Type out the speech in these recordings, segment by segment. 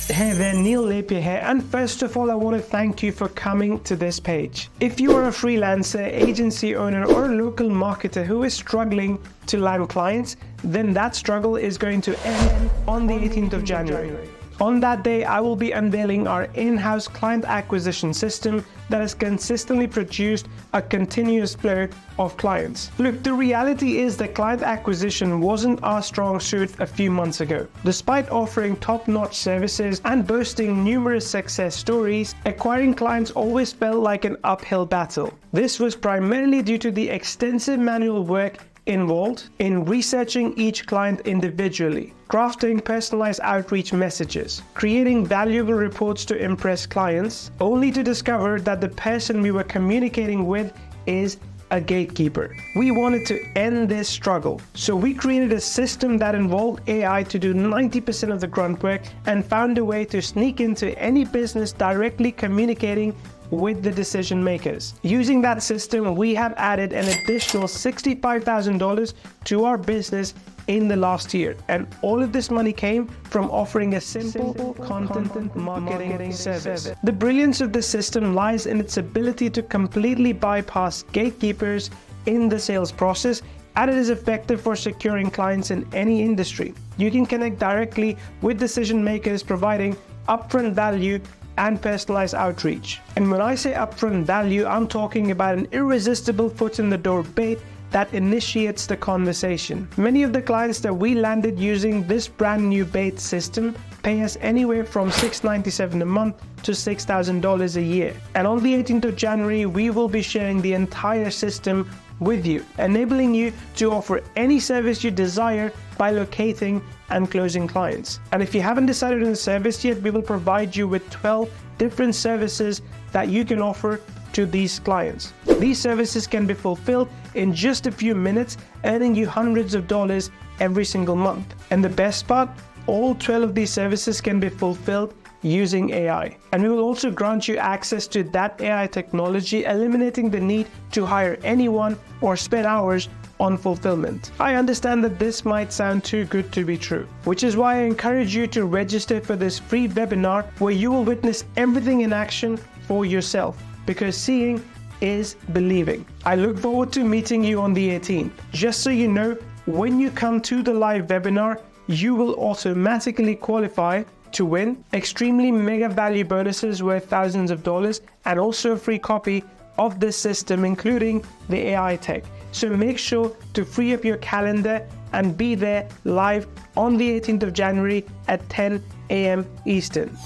Hey there, Neil Napier here, and first of all I want to thank you for coming to this page. If you are a freelancer, agency owner or a local marketer who is struggling to land clients, then that struggle is going to end on the 18th of January. On that day, I will be unveiling our in-house client acquisition system that has consistently produced a continuous flow of clients. Look, the reality is that client acquisition wasn't our strong suit a few months ago. Despite offering top-notch services and boasting numerous success stories, acquiring clients always felt like an uphill battle. This was primarily due to the extensive manual work involved in researching each client individually, crafting personalized outreach messages, creating valuable reports to impress clients, only to discover that the person we were communicating with is a gatekeeper. We wanted to end this struggle, so we created a system that involved AI to do 90% of the grunt work and found a way to sneak into any business directly communicating with the decision makers. Using that system, we have added an additional $65,000 to our business in the last year, and all of this money came from offering a simple content marketing service. The brilliance of this system lies in its ability to completely bypass gatekeepers in the sales process, and it is effective for securing clients in any industry. You can connect directly with decision makers, providing upfront value and personalized outreach. And when I say upfront value, I'm talking about an irresistible foot in the door bait that initiates the conversation. Many of the clients that we landed using this brand new bait system pay us anywhere from $697 a month to $6,000 a year. And on the 18th of January, we will be sharing the entire system with you, enabling you to offer any service you desire by locating and closing clients. And if you haven't decided on the service yet, we will provide you with 12 different services that you can offer to these clients. These services can be fulfilled in just a few minutes, earning you hundreds of dollars every single month. And the best part, all 12 of these services can be fulfilled using AI. And we will also grant you access to that AI technology, eliminating the need to hire anyone or spend hours on fulfillment. I understand that this might sound too good to be true, which is why I encourage you to register for this free webinar where you will witness everything in action for yourself, because seeing is believing. I look forward to meeting you on the 18th. Just so you know, when you come to the live webinar, you will automatically qualify to win extremely mega value bonuses worth thousands of dollars, and also a free copy of this system, including the AI tech. So make sure to free up your calendar and be there live on the 18th of January at 10 a.m. Eastern.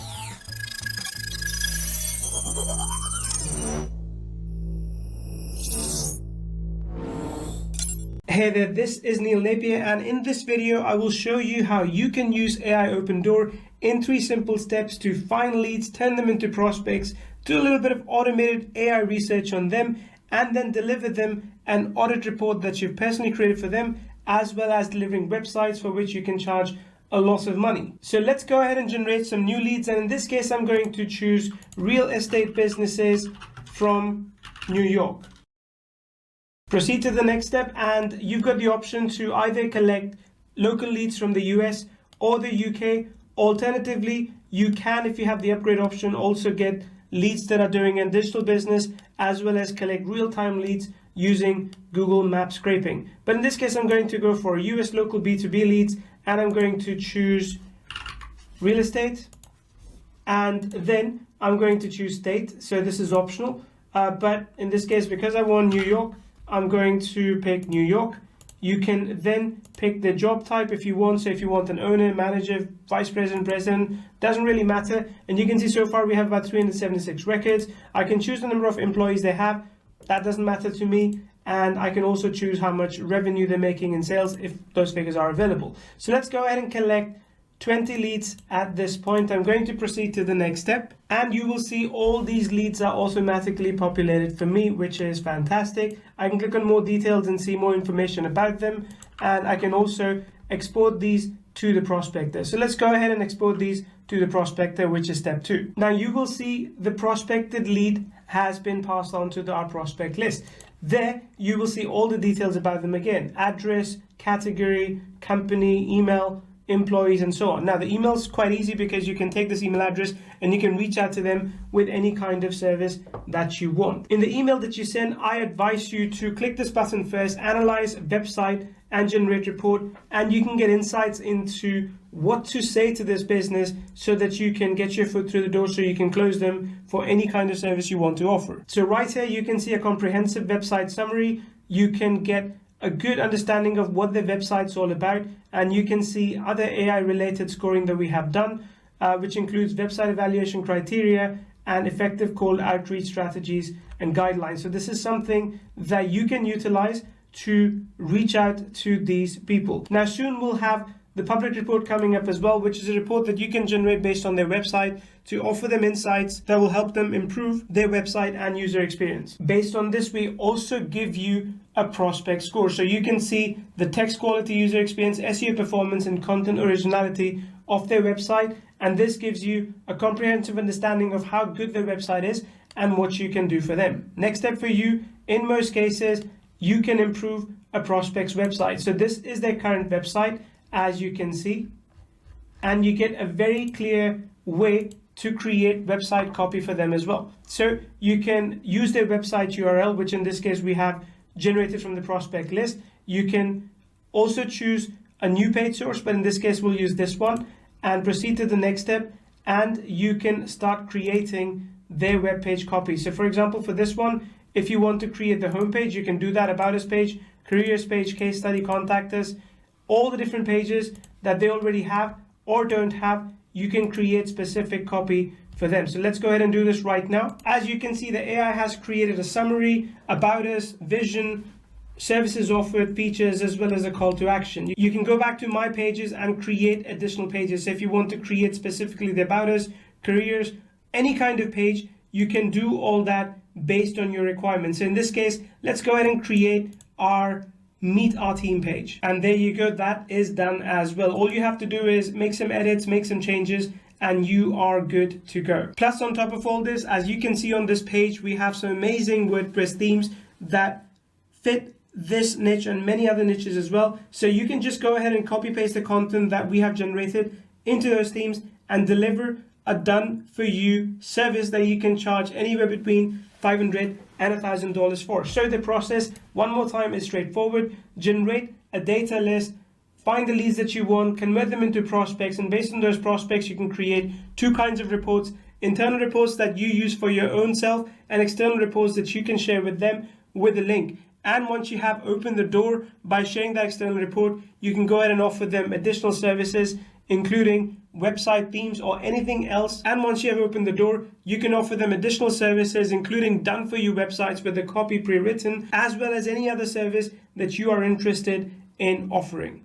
Hey there, this is Neil Napier, and in this video I will show you how you can use AI Open Door in 3 simple steps to find leads, turn them into prospects, do a little bit of automated AI research on them, and then deliver them an audit report that you've personally created for them, as well as delivering websites for which you can charge a lot of money. So let's go ahead and generate some new leads, and in this case I'm going to choose real estate businesses from New York. Proceed to the next step, and you've got the option to either collect local leads from the US or the UK. Alternatively, you can, if you have the upgrade option, also get leads that are doing a digital business, as well as collect real-time leads using Google Map scraping. But in this case, I'm going to go for US local B2B leads, and I'm going to choose real estate, and then I'm going to choose state. So this is optional, but in this case, because I want New York, I'm going to pick New York. You can then pick the job type if you want. So if you want an owner, manager, vice president, president, doesn't really matter. And you can see so far we have about 376 records. I can choose the number of employees they have. That doesn't matter to me. And I can also choose how much revenue they're making in sales if those figures are available. So let's go ahead and collect 20 leads at this point. I'm going to proceed to the next step, and you will see all these leads are automatically populated for me, which is fantastic. I can click on more details and see more information about them, and I can also export these to the prospector. So let's go ahead and export these to the prospector, which is step 2. Now you will see the prospected lead has been passed on to our prospect list. There you will see all the details about them again: address, category, company, email, employees, and so on. Now, the email is quite easy because you can take this email address and you can reach out to them with any kind of service that you want. In the email that you send, I advise you to click this button first, analyze website and generate report, and you can get insights into what to say to this business so that you can get your foot through the door, so you can close them for any kind of service you want to offer. So right here, you can see a comprehensive website summary. You can get a good understanding of what the website's all about, and you can see other AI related scoring that we have done, which includes website evaluation criteria and effective cold outreach strategies and guidelines. So this is something that you can utilize to reach out to these people. Now, soon we'll have the public report coming up as well, which is a report that you can generate based on their website to offer them insights that will help them improve their website and user experience. Based on this, we also give you a prospect score. So you can see the text quality, user experience, SEO performance, and content originality of their website. And this gives you a comprehensive understanding of how good their website is and what you can do for them. Next step for you, in most cases, you can improve a prospect's website. So this is their current website, as you can see, and you get a very clear way to create website copy for them as well. So you can use their website URL, which in this case we have generated from the prospect list. You can also choose a new page source, but in this case we'll use this one, and proceed to the next step, and you can start creating their web page copy. So for example, for this one, if you want to create the homepage, you can do that, about us page, careers page, case study, contact us, all the different pages that they already have or don't have, you can create specific copy for them. So let's go ahead and do this right now. As you can see, the AI has created a summary, about us, vision, services offered, features, as well as a call to action. You can go back to my pages and create additional pages. So if you want to create specifically the about us, careers, any kind of page, you can do all that based on your requirements. So in this case, let's go ahead and create our meet our team page. And there you go, that is done as well. All you have to do is make some edits, make some changes, and you are good to go. Plus, on top of all this, as you can see on this page, we have some amazing WordPress themes that fit this niche and many other niches as well. So you can just go ahead and copy paste the content that we have generated into those themes and deliver a done for you service that you can charge anywhere between $500 and $1,000 for. So the process, one more time, is straightforward. Generate a data list, find the leads that you want, convert them into prospects, and based on those prospects, you can create two kinds of reports: internal reports that you use for your own self, and external reports that you can share with them with a link. And once you have opened the door by sharing that external report, you can go ahead and offer them additional services, including website themes or anything else. And once you have opened the door, you can offer them additional services, including done for you websites with the copy pre-written, as well as any other service that you are interested in offering.